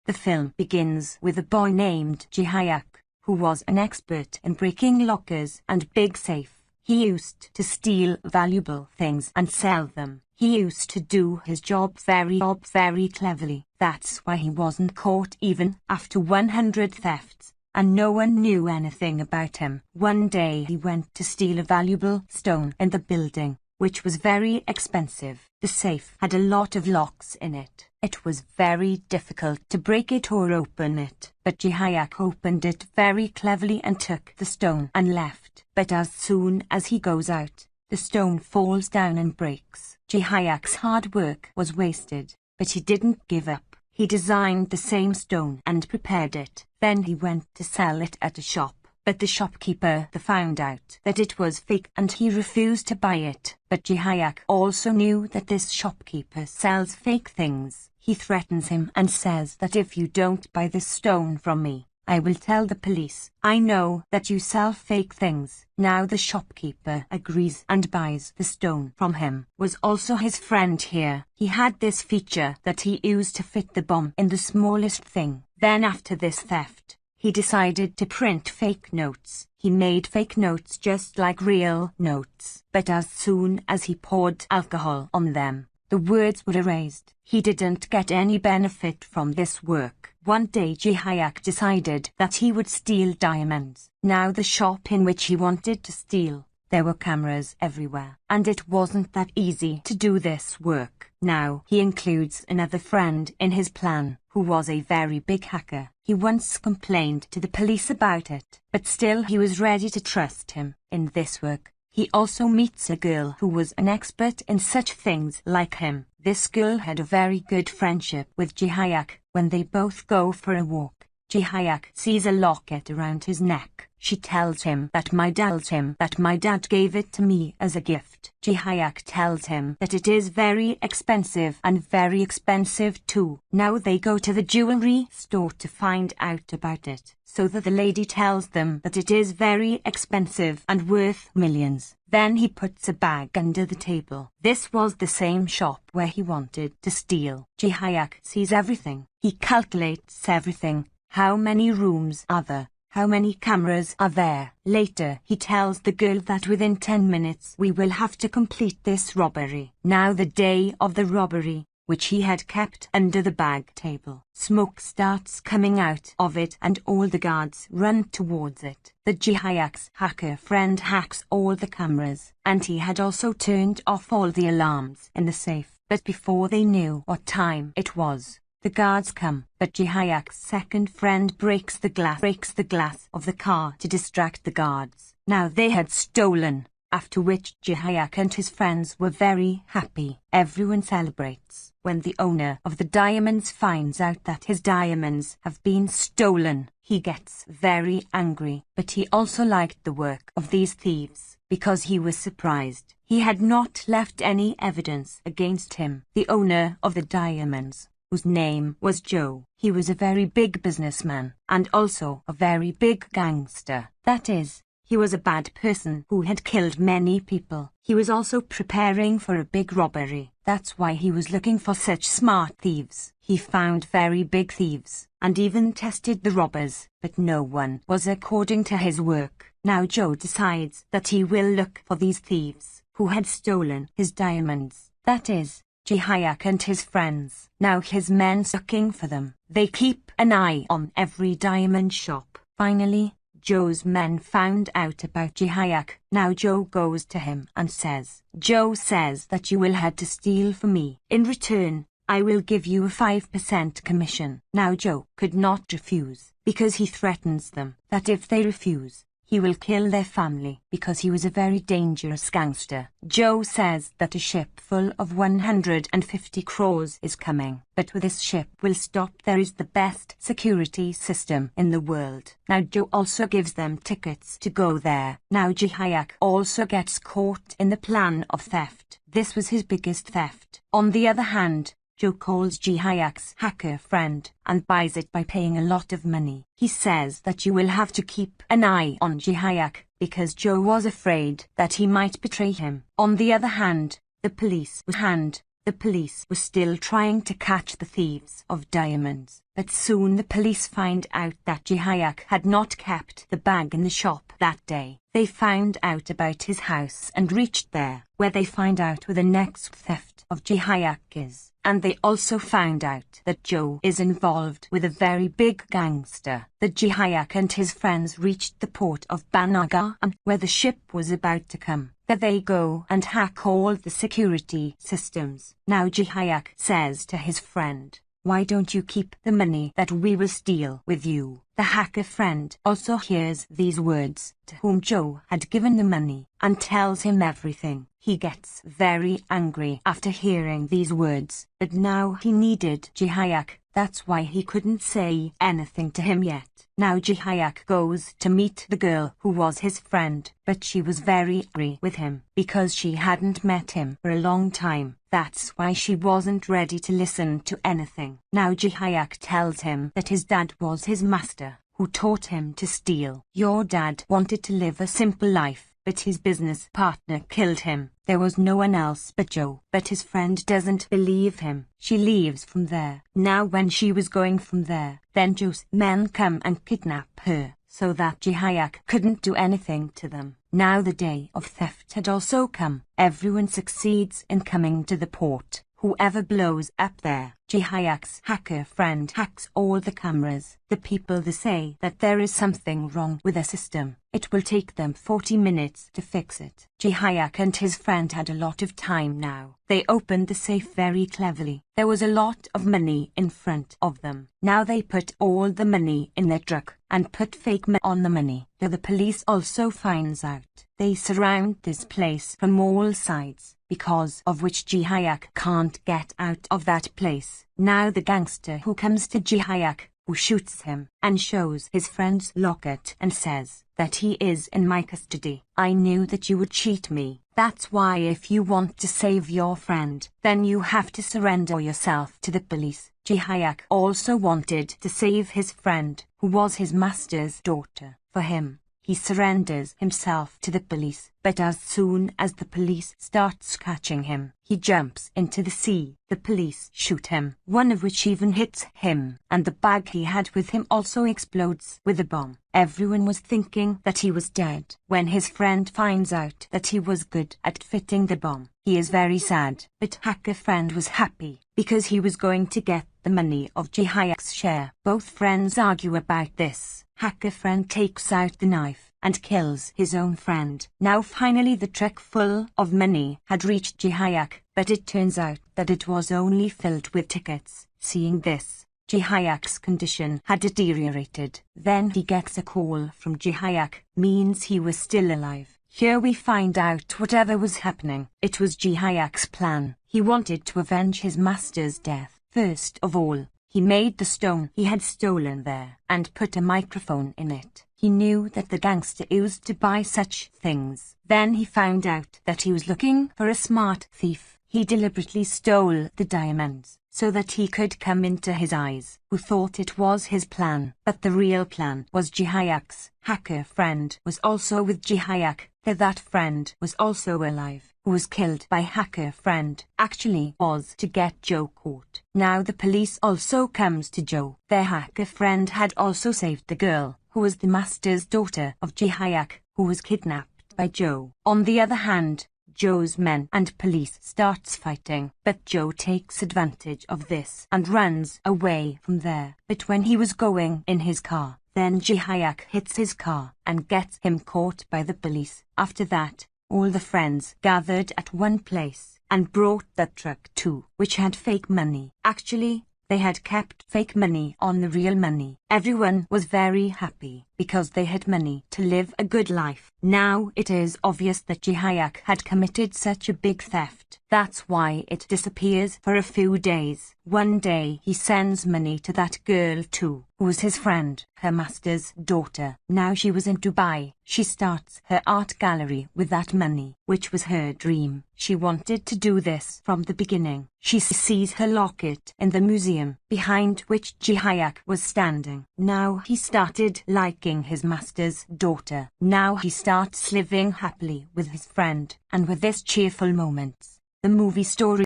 The film begins with a boy named Ji Hyuk, who was an expert in breaking lockers and big safe. He used to steal valuable things and sell them. He used to do his job very cleverly. That's why he wasn't caught even after 100 thefts, and no one knew anything about him. One day he went to steal a valuable stone in the building, which was very expensive. The safe had a lot of locks in it. It was very difficult to break it or open it, but Ji Hyuk opened it very cleverly and took the stone and left. But as soon as he goes out, the stone falls down and breaks. Ji Hyuk's hard work was wasted, but he didn't give up. He designed the same stone and prepared it. Then he went to sell it at a shop. But the shopkeeper found out that it was fake and he refused to buy it. But Ji Hyuk also knew that this shopkeeper sells fake things. He threatens him and says that if you don't buy this stone from me, I will tell the police. I know that you sell fake things. Now the shopkeeper agrees and buys the stone from him. Was also his friend here. He had this feature that he used to fit the bomb in the smallest thing. Then after this theft, he decided to print fake notes. He made fake notes just like real notes. But as soon as he poured alcohol on them, the words were erased. He didn't get any benefit from this work. One day Ji Hyuk decided that he would steal diamonds. Now the shop in which he wanted to steal, there were cameras everywhere, and it wasn't that easy to do this work. Now he includes another friend in his plan, who was a very big hacker. He once complained to the police about it, but still he was ready to trust him. In this work, he also meets a girl who was an expert in such things like him. This girl had a very good friendship with Ji Hyuk. When they both go for a walk, Ji Hyuk sees a locket around his neck. She tells him that my dad gave it to me as a gift. Ji Hyuk tells him that it is very expensive and very expensive too. Now they go to the jewelry store to find out about it. So that the lady tells them that it is very expensive and worth millions. Then he puts a bag under the table. This was the same shop where he wanted to steal. Ji Hyuk sees everything. He calculates everything. How many rooms are there? How many cameras are there? Later, he tells the girl that within 10 minutes we will have to complete this robbery. Now the day of the robbery, which he had kept under the bag table. Smoke starts coming out of it and all the guards run towards it. The Ji Hyuk's hacker friend hacks all the cameras, and he had also turned off all the alarms in the safe. But before they knew what time it was, the guards come, but Ji Hyuk's second friend breaks the glass of the car to distract the guards. Now they had stolen. After which Ji Hyuk and his friends were very happy. Everyone celebrates. When the owner of the diamonds finds out that his diamonds have been stolen, he gets very angry. But he also liked the work of these thieves, because he was surprised. He had not left any evidence against him. The owner of the diamonds, whose name was Joe, he was a very big businessman, and also a very big gangster. That is, he was a bad person who had killed many people. He was also preparing for a big robbery. That's why he was looking for such smart thieves. He found very big thieves, and even tested the robbers, but no one was according to his work. Now Joe decides that he will look for these thieves who had stolen his diamonds. That is, Ji Hyuk and his friends. Now his men looking for them. They keep an eye on every diamond shop. Finally, Joe's men found out about Ji Hyuk. Now Joe goes to him and says, Joe says that you will have to steal for me. In return, I will give you a 5% commission. Now Joe could not refuse, because he threatens them that if they refuse, he will kill their family, because he was a very dangerous gangster. Joe says that a ship full of 150 crores is coming, but with this ship will stop. There is the best security system in the world. Now Joe also gives them tickets to go there. Now Ji Hyuk also gets caught in the plan of theft. This was his biggest theft. On the other hand, Joe calls Ji Hyuk's hacker friend and buys it by paying a lot of money. He says that you will have to keep an eye on Ji Hyuk, because Joe was afraid that he might betray him. On the other hand, the police The police were still trying to catch the thieves of diamonds, but soon the police find out that Ji Hyuk had not kept the bag in the shop that day. They found out about his house and reached there, where they find out where the next theft of Ji Hyuk is. And they also found out that Joe is involved with a very big gangster. The Ji Hyuk and his friends reached the port of Banaga, where the ship was about to come. There they go and hack all the security systems. Now Ji Hyuk says to his friend, "Why don't you keep the money that we will steal with you?" The hacker friend also hears these words, to whom Joe had given the money, and tells him everything. He gets very angry after hearing these words, but now he needed Ji Hyuk, that's why he couldn't say anything to him yet. Now Ji Hyuk goes to meet the girl who was his friend, but she was very angry with him, because she hadn't met him for a long time. That's why she wasn't ready to listen to anything. Now Ji Hyuk tells him that his dad was his master, who taught him to steal. Your dad wanted to live a simple life, but his business partner killed him. There was no one else but Joe, but his friend doesn't believe him. She leaves from there. Now when she was going from there, then Joe's men come and kidnap her, so that Ji Hyuk couldn't do anything to them. Now the day of theft had also come. Everyone succeeds in coming to the port. Whoever blows up there, Ji Hyuk's hacker friend hacks all the cameras. The people they say that there is something wrong with the system. It will take them 40 minutes to fix it. Ji Hyuk and his friend had a lot of time now. They opened the safe very cleverly. There was a lot of money in front of them. Now they put all the money in their truck and put fake money on the money. Though the police also finds out. They surround this place from all sides, because of which Ji Hyuk can't get out of that place. Now the gangster who comes to Ji Hyuk, who shoots him, and shows his friend's locket and says that he is in my custody. I knew that you would cheat me. That's why if you want to save your friend, then you have to surrender yourself to the police. Ji Hyuk also wanted to save his friend, who was his master's daughter. For him, he surrenders himself to the police, but as soon as the police starts catching him, he jumps into the sea. The police shoot him, one of which even hits him, and the bag he had with him also explodes with a bomb. Everyone was thinking that he was dead. When his friend finds out that he was good at fitting the bomb, he is very sad, but hacker friend was happy, because he was going to get the money of Ji Hyuk's share. Both friends argue about this. Hacker friend takes out the knife and kills his own friend. Now finally the truck full of money had reached Ji Hyuk, but it turns out that it was only filled with tickets. Seeing this, Ji Hyuk's condition had deteriorated. Then he gets a call from Ji Hyuk, means he was still alive. Here we find out whatever was happening. It was Ji Hyuk's plan. He wanted to avenge his master's death. First of all, he made the stone he had stolen there and put a microphone in it. He knew that the gangster used to buy such things. Then he found out that he was looking for a smart thief. He deliberately stole the diamonds so that he could come into his eyes, who thought it was his plan. But the real plan was Ji Hyuk's. Hacker friend was also with Ji Hyuk. That friend was also alive, who was killed by hacker friend. Actually was to get Joe caught. Now the police also comes to Joe. Their hacker friend had also saved the girl, who was the master's daughter of Ji Hyuk, who was kidnapped by Joe. On the other hand, Joe's men and police starts fighting, but Joe takes advantage of this and runs away from there. But when he was going in his car, then Ji Hyuk hits his car and gets him caught by the police. After that, all the friends gathered at one place and brought that truck too, which had fake money. Actually, they had kept fake money on the real money. Everyone was very happy because they had money to live a good life. Now it is obvious that Ji Hyuk had committed such a big theft. That's why it disappears for a few days. One day he sends money to that girl too, who was his friend, her master's daughter. Now she was in Dubai. She starts her art gallery with that money, which was her dream. She wanted to do this from the beginning. She sees her locket in the museum, behind which Ji Hyuk was standing. Now he started liking his master's daughter. Now he starts living happily with his friend, and with this cheerful moments, the movie story